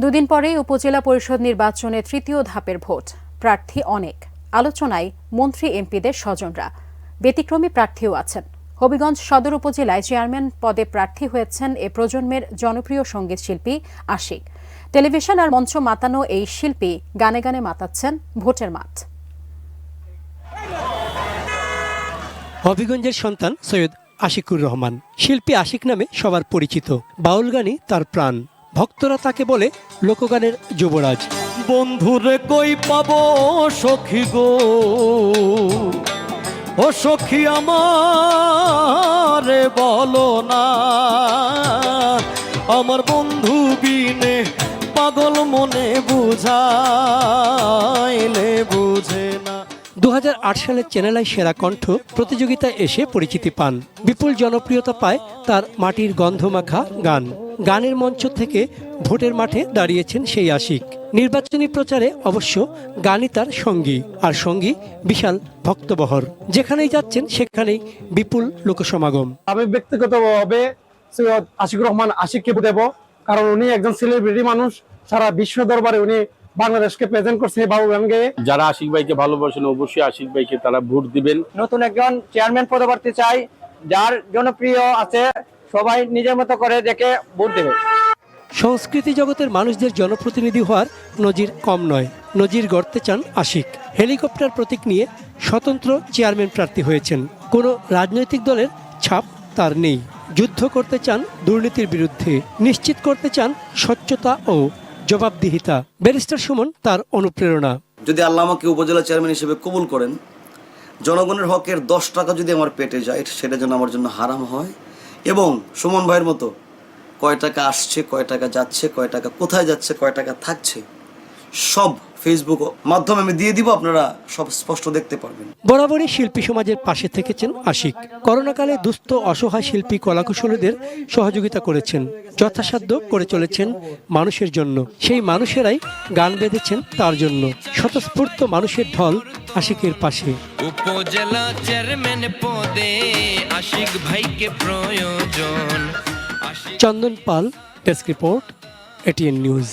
দুদিন পরেই উপজেলা পরিষদ নির্বাচনে তৃতীয় ধাপের ভোট। প্রার্থী অনেক, আলোচনায় মন্ত্রী এমপিদের স্বজনরা। ব্যতিক্রমী প্রার্থীও আছেন। হবিগঞ্জ সদর উপজেলায় চেয়ারম্যান পদে প্রার্থী হয়েছেন এ প্রজন্মের জনপ্রিয় সঙ্গীত শিল্পী আশিক। টেলিভিশন আর মঞ্চ মাতানো এই শিল্পী গানে গানে মাতাচ্ছেন ভোটের মাঠ। হবিগঞ্জের সন্তান সৈয়দ আশিকুর রহমান। শিল্পী আশিক নামে সবার পরিচিত। বাউল গানই তার প্রাণ। ভক্তরা তাকে বলে লোকগানের যুবরাজ। বন্ধুরে কই পাবো সখী গো, ও সখী আমারে বলো না, আমার বন্ধু বিনে পাগল মনে বুঝাইলে বুঝে না। 2008 সালে চ্যানেল আই সেরা কণ্ঠ প্রতিযোগিতায় এসে পরিচিতি পান। বিপুল জনপ্রিয়তা পায় তার মাটির গন্ধমাখা গান। গানের মঞ্চ থেকে ভোটের মাঠে দাঁড়িয়েছেন সেই আশিক। নির্বাচনী প্রচারে অবশ্য গানই তার সঙ্গী, আর সঙ্গী বিশাল ভক্তবহর। যেখানেই যাচ্ছেন সেখানেই বিপুল লোকসমাগম। আমি ব্যক্তিগতভাবে সৈয়দ আশিকুর রহমান আশিককে ভোট দেব, কারণ উনি একজন সেলিব্রিটি মানুষ। সারা বিশ্ব দরবারে উনি বাংলাদেশকে প্রেজেন্ট করছে বাউল গান গেয়ে। যারা আশিক ভাইকে ভালোবাসেন অবশ্যই আশিক ভাইকে তারা ভোট দিবেন। নতুন একজন চেয়ারম্যান পদপ্রার্থী চাই, যার জনপ্রিয় আছে, সবাই নিজের মতো করে দেখে ভোট দেবে। সংস্কৃতি জগতের মানুষদের জনপ্রতিনিধি হওয়ার নজির কম নয়। নজির গড়তে চান আশিক। হেলিকপ্টার প্রতীক নিয়ে স্বতন্ত্র চেয়ারম্যান প্রার্থী হয়েছেন। কোনো রাজনৈতিক দলের ছাপ তার নেই। যুদ্ধ করতে চান দুর্নীতির বিরুদ্ধে, নিশ্চিত করতে চান স্বচ্ছতা ও জবাবদিহিতা। ব্যারিস্টার সুমন তার অনুপ্রেরণা। যদি আল্লাহ আমাকে উপজেলা চেয়ারম্যান হিসেবে কবুল করেন, জনগণের হকের 10 টাকা যদি আমার পেটে যায়, সেটা যেন আমার জন্য হারাম হয়। এবং সুমন ভাইয়ের মতো কয় টাকা আসছে, কয় টাকা যাচ্ছে, কয় টাকা কোথায় যাচ্ছে, কয় টাকা থাকছে, সব ফেসবুক মাধ্যমে আমি দিয়ে দিব, আপনারা সব স্পষ্ট দেখতে পারবেন। বরাবরই শিল্পী সমাজের পাশে থেকেছেন আশিক। করোনাকালে দুস্থ অসহায় শিল্পী কলাকুশলীদের সহযোগিতা করেছেন। যথাসাধ্য করে চলেছেন মানুষের জন্য। সেই মানুষেরাই গান বেঁধেছেন তার জন্য। স্বতঃস্ফূর্ত মানুষের ঢল আশিকের পাশে। উপজেলা চেয়ারম্যান পদে আশিক ভাইকে প্রয়োজন। চন্দন পাল, ডেস্ক রিপোর্ট, এটিএন নিউজ।